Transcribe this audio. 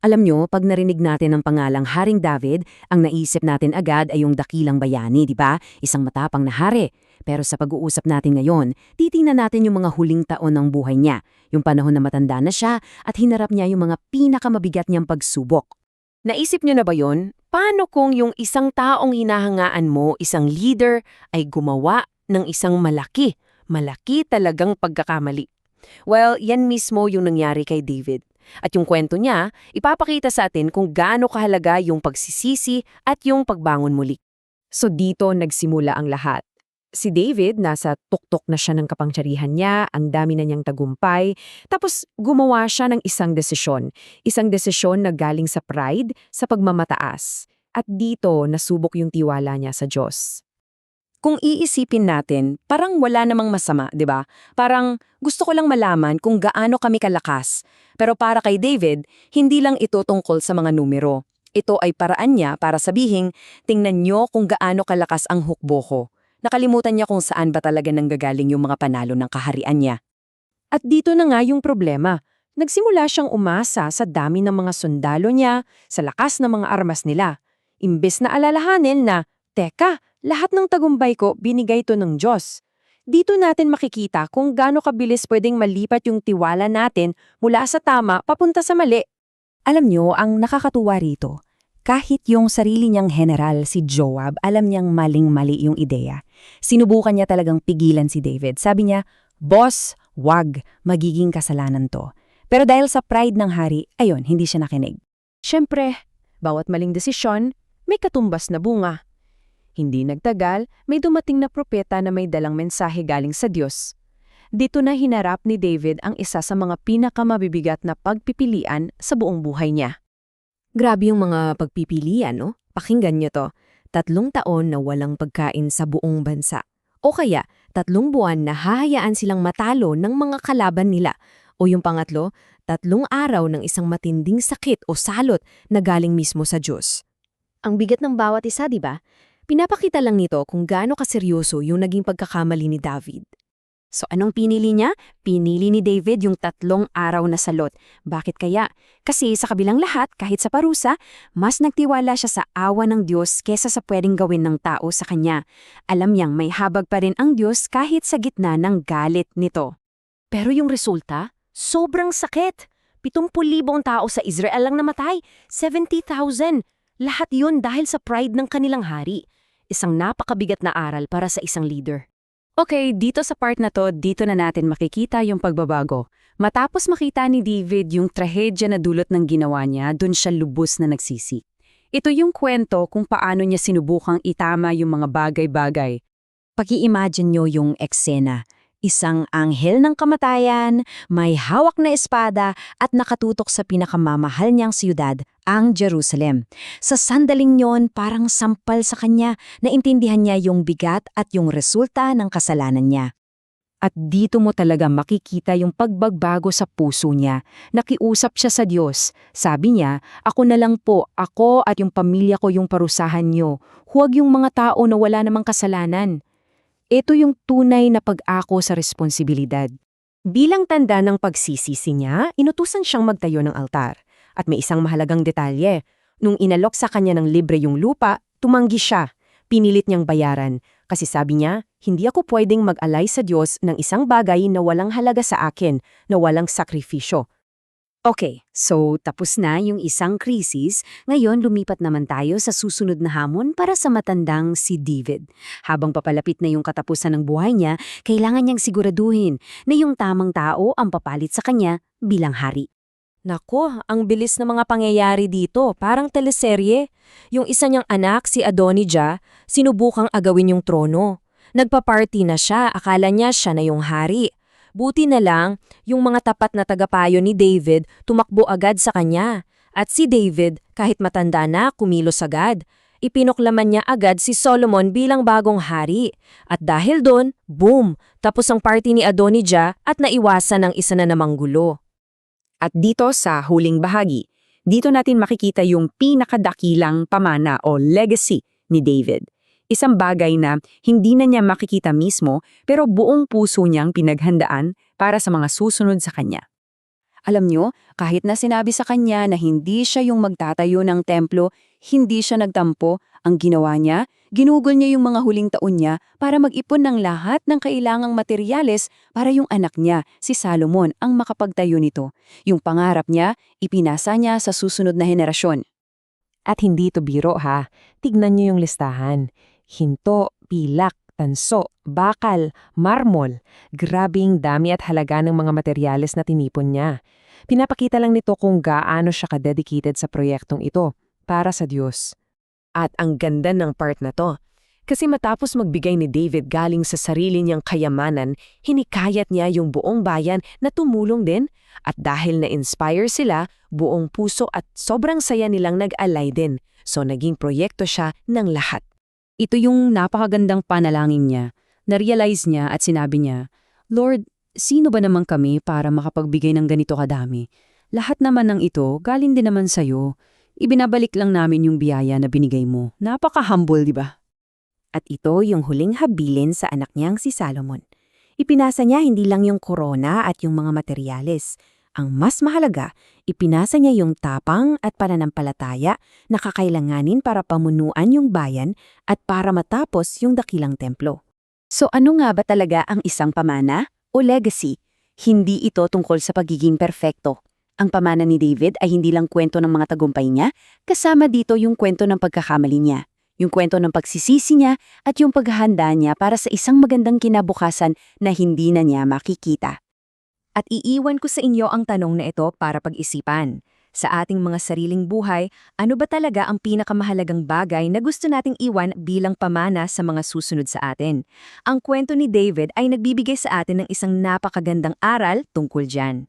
Alam nyo, pag narinig natin ang pangalang Haring David, ang naisip natin agad ay yung dakilang bayani, di ba? Isang matapang na hari. Pero sa pag-uusap natin ngayon, titingnan natin yung mga huling taon ng buhay niya, yung panahon na matanda na siya at hinarap niya yung mga pinakamabigat niyang pagsubok. Naisip niyo na ba yon? Paano kung yung isang taong hinahangaan mo, isang leader, ay gumawa ng isang malaki talagang pagkakamali? Well, yan mismo yung nangyari kay David. At yung kwento niya, ipapakita sa atin kung gaano kahalaga yung pagsisisi at yung pagbangon muli. So dito nagsimula ang lahat. Si David, nasa tuktok na siya ng kapangyarihan niya, ang dami na niyang tagumpay, tapos gumawa siya ng isang desisyon. Isang desisyon na galing sa pride, sa pagmamataas. At dito nasubok yung tiwala niya sa Diyos. Kung iisipin natin, parang wala namang masama, di ba? Parang gusto ko lang malaman kung gaano kami kalakas. Pero para kay David, hindi lang ito tungkol sa mga numero. Ito ay paraan niya para sabihing, tingnan niyo kung gaano kalakas ang hukbo ko. Nakalimutan niya kung saan ba talaga nanggagaling yung mga panalo ng kaharian niya. At dito na nga yung problema. Nagsimula siyang umasa sa dami ng mga sundalo niya, sa lakas ng mga armas nila. Imbes na alalahanin na, teka, lahat ng tagumpay ko binigay to ng Diyos. Dito natin makikita kung gaano kabilis pwedeng malipat yung tiwala natin mula sa tama papunta sa mali. Alam nyo, ang nakakatuwa rito, kahit yung sarili niyang general si Joab, alam niyang maling-mali yung ideya. Sinubukan niya talagang pigilan si David. Sabi niya, "Boss, wag, magiging kasalanan to." Pero dahil sa pride ng hari, ayun, hindi siya nakinig. Siyempre, bawat maling desisyon, may katumbas na bunga. Hindi nagtagal, may dumating na propeta na may dalang mensahe galing sa Diyos. Dito na hinarap ni David ang isa sa mga pinakamabibigat na pagpipilian sa buong buhay niya. Grabe yung mga pagpipilian, no? Pakinggan niyo to. 3 taon na walang pagkain sa buong bansa. O kaya, 3 buwan na hahayaan silang matalo ng mga kalaban nila. O yung pangatlo, 3 araw ng isang matinding sakit o salot na galing mismo sa Diyos. Ang bigat ng bawat isa, di ba? Pinapakita lang nito kung gaano kaseryoso yung naging pagkakamali ni David. So anong pinili niya? Pinili ni David yung 3 araw na salot. Bakit kaya? Kasi sa kabilang lahat, kahit sa parusa, mas nagtiwala siya sa awa ng Diyos kesa sa pwedeng gawin ng tao sa kanya. Alam niyang may habag pa rin ang Diyos kahit sa gitna ng galit nito. Pero yung resulta, sobrang sakit. 70,000 tao sa Israel lang namatay. 70,000. Lahat yun dahil sa pride ng kanilang hari. Isang napakabigat na aral para sa isang leader. Okay, dito sa part na to, dito na natin makikita yung pagbabago. Matapos makita ni David yung trahedya na dulot ng ginawa niya, dun siya lubos na nagsisi. Ito yung kwento kung paano niya sinubukang itama yung mga bagay-bagay. Pag-i-imagine nyo yung eksena. Isang anghel ng kamatayan, may hawak na espada at nakatutok sa pinakamamahal niyang siyudad, ang Jerusalem. Sa sandaling yon, parang sampal sa kanya, naintindihan niya yung bigat at yung resulta ng kasalanan niya. At dito mo talaga makikita yung pagbagbago sa puso niya. Nakiusap siya sa Diyos. Sabi niya, "Ako na lang po, ako at yung pamilya ko yung parusahan niyo. Huwag yung mga tao na wala namang kasalanan." Ito yung tunay na pag-ako sa responsibilidad. Bilang tanda ng pagsisisi niya, inutusan siyang magtayo ng altar. At may isang mahalagang detalye. Nung inalok sa kanya ng libre yung lupa, tumanggi siya. Pinilit niyang bayaran. Kasi sabi niya, hindi ako pwedeng mag-alay sa Diyos ng isang bagay na walang halaga sa akin, na walang sakripisyo. Okay, so tapos na yung isang krisis, ngayon lumipat naman tayo sa susunod na hamon para sa matandang si David. Habang papalapit na yung katapusan ng buhay niya, kailangan niyang siguraduhin na yung tamang tao ang papalit sa kanya bilang hari. Nako, ang bilis ng mga pangyayari dito, parang teleserye. Yung isa niyang anak, si Adonijah, sinubukang agawin yung trono. Nagpa-party na siya, akala niya siya na yung hari. Buti na lang, yung mga tapat na tagapayo ni David tumakbo agad sa kanya. At si David, kahit matanda na, kumilos agad. Ipinoklaman niya agad si Solomon bilang bagong hari. At dahil doon, boom! Tapos ang party ni Adonijah at naiwasan ng isa na namang gulo. At dito sa huling bahagi, dito natin makikita yung pinakadakilang pamana o legacy ni David. Isang bagay na hindi na niya makikita mismo pero buong puso niyang pinaghandaan para sa mga susunod sa kanya. Alam nyo, kahit na sinabi sa kanya na hindi siya yung magtatayo ng templo, hindi siya nagtampo. Ang ginawa niya, ginugol niya yung mga huling taon niya para mag-ipon ng lahat ng kailangang materyales para yung anak niya, si Salomon, ang makapagtayo nito. Yung pangarap niya, ipinasa niya sa susunod na henerasyon. At hindi to biro ha. Tignan niyo yung listahan. Hinto, pilak, tanso, bakal, marmol. Grabing dami at halaga ng mga materyales na tinipon niya. Pinapakita lang nito kung gaano siya ka-dedicated sa proyektong ito para sa Diyos. At ang ganda ng part na to. Kasi matapos magbigay ni David galing sa sarili niyang kayamanan, hinikayat niya yung buong bayan na tumulong din. At dahil na-inspire sila, buong puso at sobrang saya nilang nag-alay din. So naging proyekto siya ng lahat. Ito yung napakagandang panalangin niya. Na-realize niya at sinabi niya, Lord, sino ba naman kami para makapagbigay ng ganito kadami? Lahat naman ng ito galing din naman sa'yo. Ibinabalik lang namin yung biyaya na binigay mo. Napaka-humble, di ba? At ito yung huling habilin sa anak niyang si Salomon. Ipinasa niya hindi lang yung korona at yung mga materyales. Ang mas mahalaga, ipinasa niya yung tapang at pananampalataya na kakailanganin para pamunuan yung bayan at para matapos yung dakilang templo. So ano nga ba talaga ang isang pamana o legacy? Hindi ito tungkol sa pagiging perfecto. Ang pamana ni David ay hindi lang kwento ng mga tagumpay niya, kasama dito yung kwento ng pagkakamali niya. Yung kwento ng pagsisisi niya at yung paghahanda niya para sa isang magandang kinabukasan na hindi na niya makikita. At iiwan ko sa inyo ang tanong na ito para pag-isipan. Sa ating mga sariling buhay, ano ba talaga ang pinakamahalagang bagay na gusto nating iwan bilang pamana sa mga susunod sa atin? Ang kwento ni David ay nagbibigay sa atin ng isang napakagandang aral tungkol dyan.